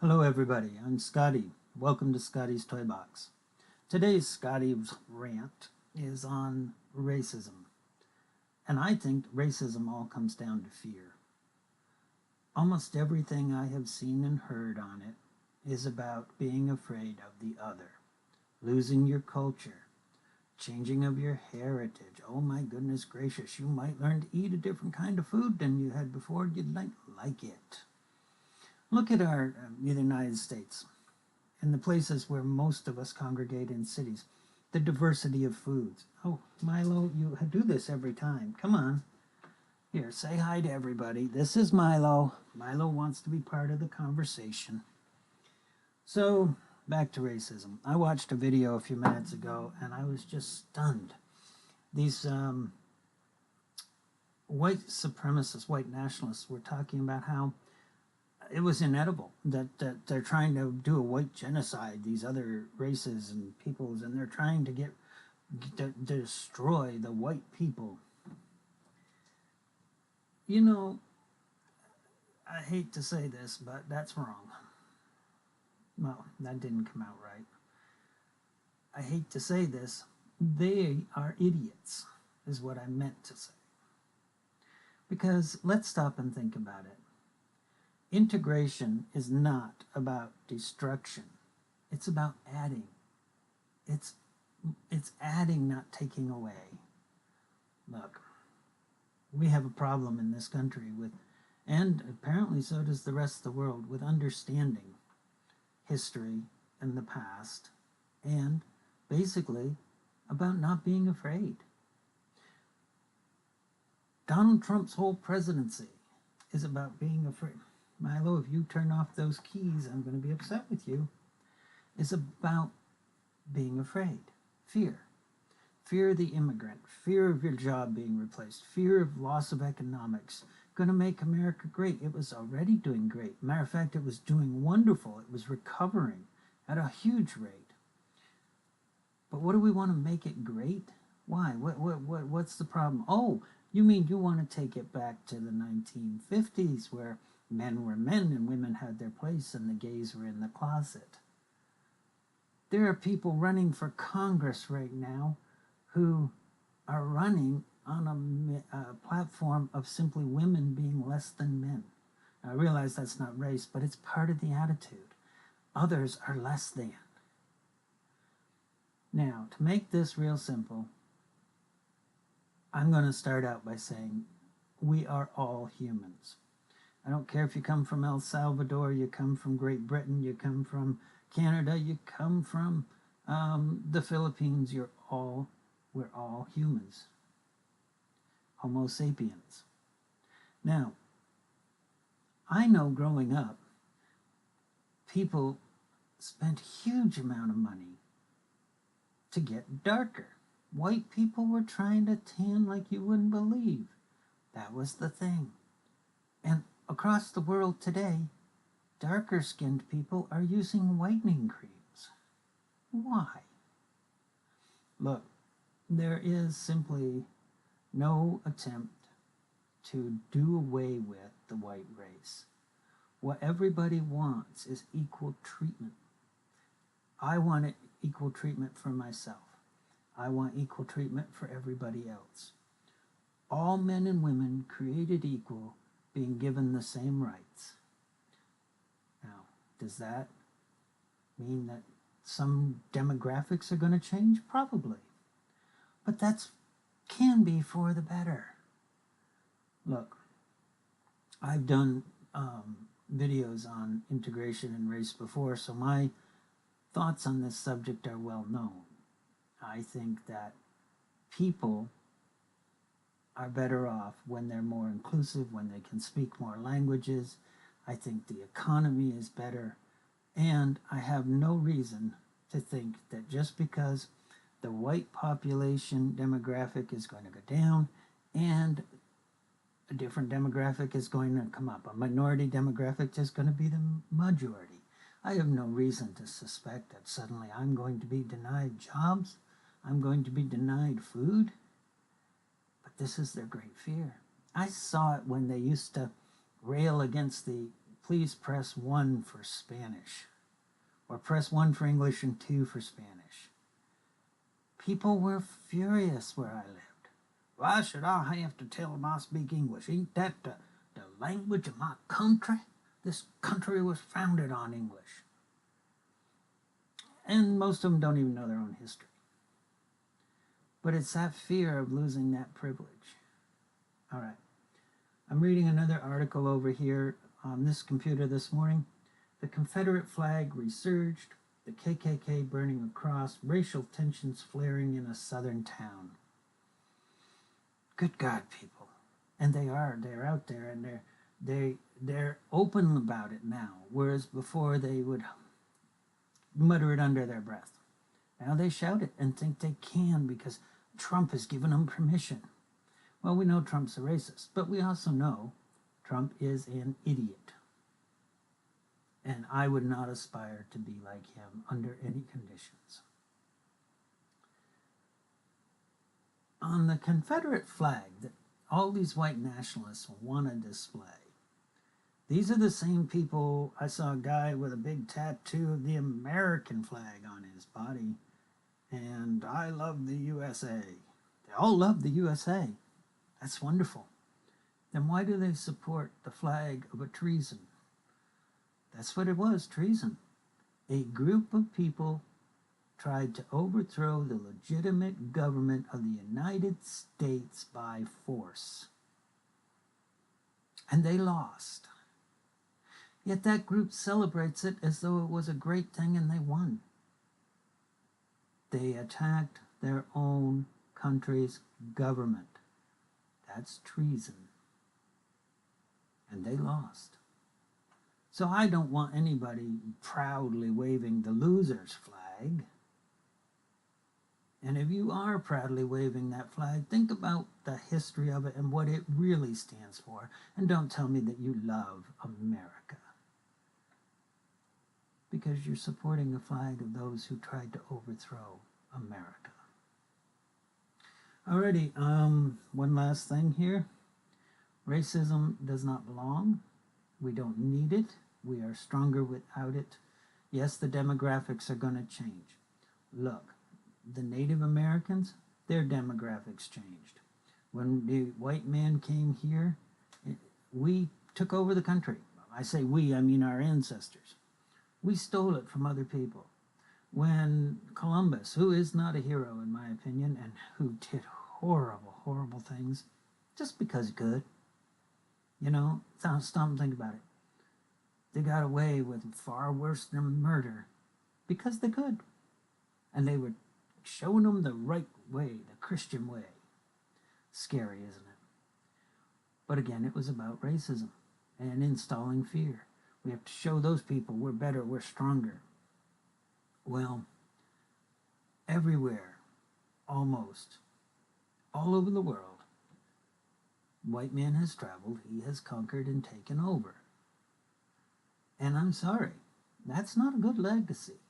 Hello everybody, I'm Scotty. Welcome to Scotty's Toy Box. Today's Scotty's rant is on racism. And I think racism all comes down to fear. Almost everything I have seen and heard on it is about being afraid of the other, losing your culture, changing of your heritage. Oh my goodness gracious, you might learn to eat a different kind of food than you had before. You'd like it. Look at our the United States. In the places where most of us congregate in cities, the diversity of foods. Oh, Milo, you do this every time. Come on. Here, say hi to everybody. This is Milo. Milo wants to be part of the conversation. So, back to racism. I watched a video a few minutes ago and I was just stunned. These white supremacists, white nationalists were talking about how it was inedible, that they're trying to do a white genocide, these other races and peoples, and they're trying to destroy the white people. You know, I hate to say this, but that's wrong. Well, that didn't come out right. I hate to say this, they are idiots, is what I meant to say. Because let's stop and think about it. Integration is not about destruction. It's about adding. It's adding, not taking away. Look, we have a problem in this country with, and apparently so does the rest of the world, with understanding history and the past, and basically about not being afraid. Donald Trump's whole presidency is about being afraid. Milo, if you turn off those keys, I'm going to be upset with you. It's about being afraid. Fear. Fear of the immigrant. Fear of your job being replaced. Fear of loss of economics. Going to make America great. It was already doing great. Matter of fact, it was doing wonderful. It was recovering at a huge rate. But what do we want to make it great? Why? What's the problem? Oh, you mean you want to take it back to the 1950s where men were men and women had their place and the gays were in the closet. There are people running for Congress right now who are running on a platform of simply women being less than men. Now, I realize that's not race, but it's part of the attitude. Others are less than. Now, to make this real simple, I'm going to start out by saying we are all humans. I don't care if you come from El Salvador, you come from Great Britain, you come from Canada, you come from the Philippines, we're all humans. Homo sapiens. Now, I know growing up, people spent huge amount of money to get darker. White people were trying to tan like you wouldn't believe. That was the thing. And across the world today, darker-skinned people are using whitening creams. Why? Look, there is simply no attempt to do away with the white race. What everybody wants is equal treatment. I want equal treatment for myself. I want equal treatment for everybody else. All men and women created equal, being given the same rights. Now, does that mean that some demographics are going to change? Probably. But that can be for the better. Look, I've done videos on integration and race before, so my thoughts on this subject are well known. I think that people are better off when they're more inclusive, when they can speak more languages. I think the economy is better. And I have no reason to think that just because the white population demographic is going to go down and a different demographic is going to come up, a minority demographic is going to be the majority. I have no reason to suspect that suddenly I'm going to be denied jobs, I'm going to be denied food. This is their great fear. I saw it when they used to rail against the please press 1 for Spanish, or press 1 for English and 2 for Spanish. People were furious where I lived. Why should I have to tell them I speak English? Ain't that the language of my country? This country was founded on English. And most of them don't even know their own history. But it's that fear of losing that privilege. All right. I'm reading another article over here on this computer this morning. The Confederate flag resurged, the KKK burning a cross, racial tensions flaring in a southern town. Good God, people. And they're out there, and they're open about it now, whereas before they would mutter it under their breath. Now they shout it and think they can because Trump has given them permission. Well, we know Trump's a racist, but we also know Trump is an idiot. And I would not aspire to be like him under any conditions. On the Confederate flag that all these white nationalists want to display, these are the same people. I saw a guy with a big tattoo of the American flag on his body, and I love the USA. They all love the USA. That's wonderful. Then why do they support the flag of a treason? That's what it was, treason. A group of people tried to overthrow the legitimate government of the United States by force. And they lost. Yet that group celebrates it as though it was a great thing and they won. They attacked their own country's government. That's treason. And they lost. So I don't want anybody proudly waving the loser's flag. And if you are proudly waving that flag, think about the history of it and what it really stands for. And don't tell me that you love America. Because you're supporting the flag of those who tried to overthrow America. Alrighty, one last thing here. Racism does not belong. We don't need it. We are stronger without it. Yes, the demographics are going to change. Look, the Native Americans, their demographics changed. When the white man came here, we took over the country. I say we, I mean our ancestors. We stole it from other people. When Columbus, who is not a hero in my opinion, and who did horrible, horrible things, just because he could, you know, stop and think about it. They got away with far worse than murder because they could. And they were showing them the right way, the Christian way. Scary, isn't it? But again, it was about racism and installing fear. We have to show those people we're better, we're stronger. Well, everywhere, almost, all over the world, white man has traveled, he has conquered and taken over. And I'm sorry, that's not a good legacy.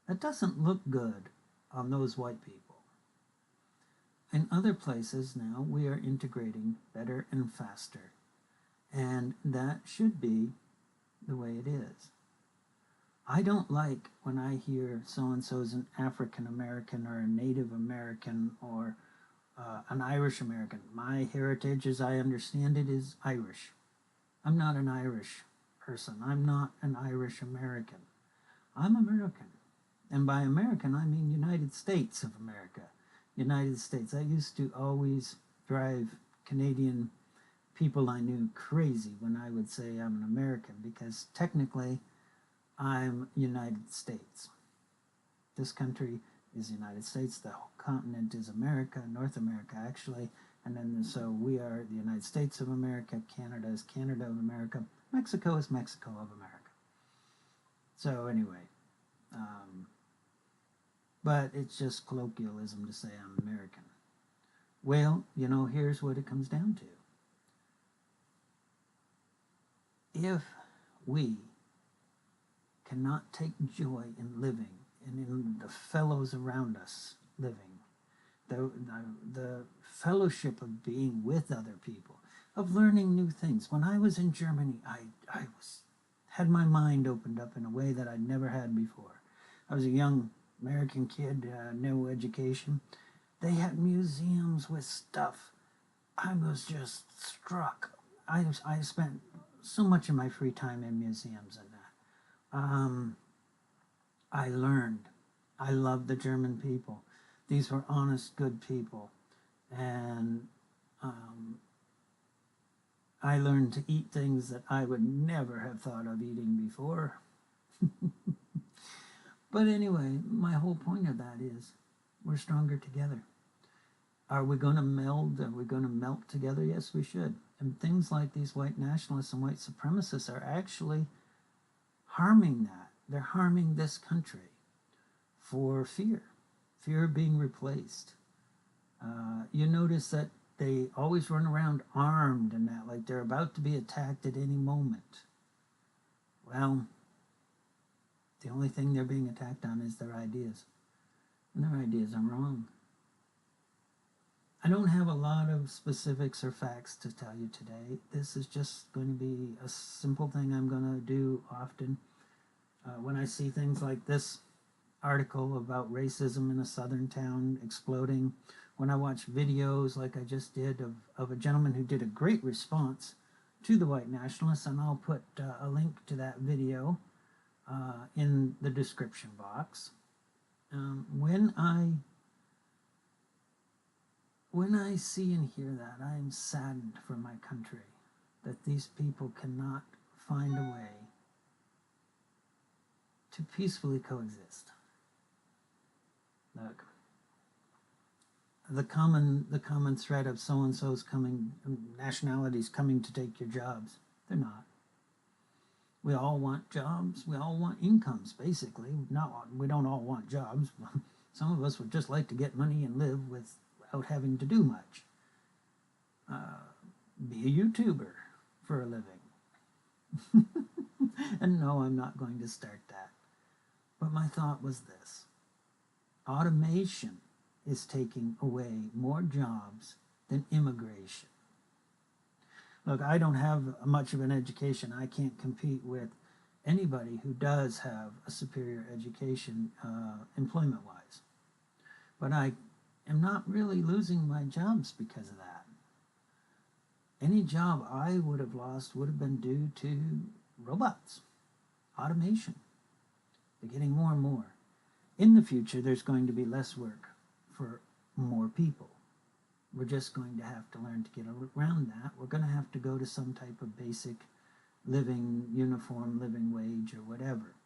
That doesn't look good on those white people. In other places now, we are integrating better and faster. And that should be the way it is. I don't like when I hear so-and-so's an African American or a Native American or an Irish American. My heritage, as I understand it, is Irish. I'm not an Irish person. I'm not an Irish American. I'm American. And by American, I mean United States of America. United States. I used to always drive Canadian people I knew crazy when I would say I'm an American, because technically I'm United States. This country is the United States. The whole continent is America, North America actually. And then so we are the United States of America. Canada is Canada of America. Mexico is Mexico of America. So anyway, but it's just colloquialism to say I'm American. Well, you know, here's what it comes down to. If we cannot take joy in living and in the fellows around us living, the fellowship of being with other people, of learning new things. When I was in Germany, I had my mind opened up in a way that I'd never had before. I was a young American kid, no education. They had museums with stuff. I was just struck. I spent so much of my free time in museums and that. I learned. I loved the German people. These were honest, good people. And I learned to eat things that I would never have thought of eating before. But anyway, my whole point of that is we're stronger together. Are we going to meld? Are we going to melt together? Yes, we should. And things like these white nationalists and white supremacists are actually harming that. They're harming this country for fear of being replaced. You notice that they always run around armed and that, like they're about to be attacked at any moment. Well, the only thing they're being attacked on is their ideas. And their ideas are wrong. I don't have a lot of specifics or facts to tell you today. This is just going to be a simple thing I'm going to do often. When I see things like this article about racism in a southern town exploding, when I watch videos like I just did of a gentleman who did a great response to the white nationalists, and I'll put a link to that video in the description box. When I see and hear that, I am saddened for my country, that these people cannot find a way to peacefully coexist. Look, the common thread of so-and-so's coming, nationalities coming to take your jobs, they're not. We all want jobs. We all want incomes, basically. We don't all want jobs. Some of us would just like to get money and live without having to do much. Be a YouTuber for a living. And no, I'm not going to start that. But my thought was this. Automation is taking away more jobs than immigration. Look, I don't have much of an education. I can't compete with anybody who does have a superior education employment-wise. But I am not really losing my jobs because of that. Any job I would have lost would have been due to robots, automation. They're getting more and more. In the future, there's going to be less work for more people. We're just going to have to learn to get around that. We're going to have to go to some type of basic uniform living wage or whatever.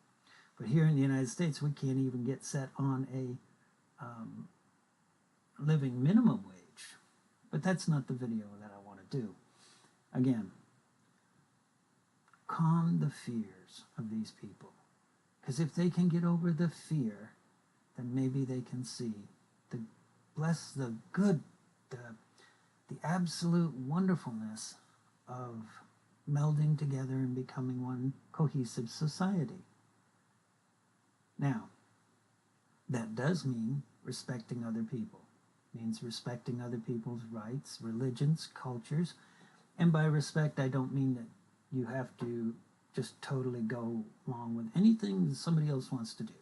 But here in the United States, we can't even get set on a living minimum wage. But that's not the video that I want to do. Again, calm the fears of these people. Because if they can get over the fear, then maybe they can see the good, the absolute wonderfulness of melding together and becoming one cohesive society. Now, that does mean respecting other people. It means respecting other people's rights, religions, cultures. And by respect, I don't mean that you have to just totally go along with anything somebody else wants to do.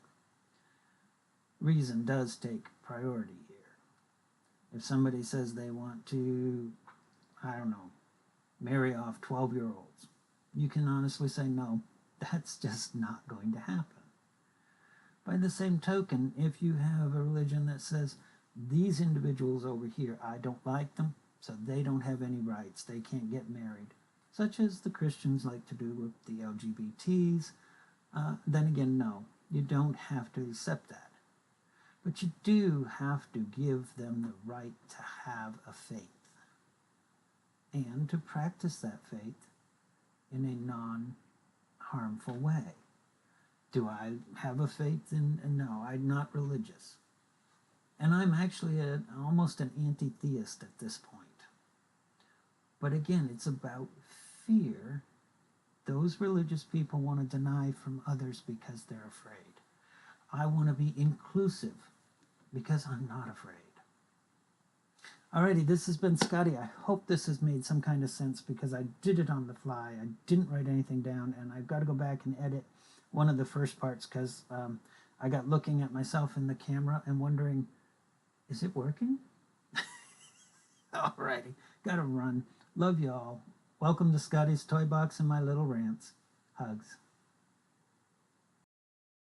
Reason does take priority here. If somebody says they want to, I don't know, marry off 12-year-olds, you can honestly say, no, that's just not going to happen. By the same token, if you have a religion that says, these individuals over here, I don't like them, so they don't have any rights, they can't get married, such as the Christians like to do with the LGBTs, then again, no, you don't have to accept that. But you do have to give them the right to have a faith and to practice that faith in a non-harmful way. Do I have a faith in? No, I'm not religious. And I'm actually almost an anti-theist at this point. But again, it's about fear. Those religious people want to deny from others because they're afraid. I want to be inclusive because I'm not afraid. Alrighty, this has been Scotty. I hope this has made some kind of sense because I did it on the fly. I didn't write anything down, and I've got to go back and edit one of the first parts because I got looking at myself in the camera and wondering, is it working? Alrighty, gotta run. Love y'all. Welcome to Scotty's Toy Box and my little rants. Hugs.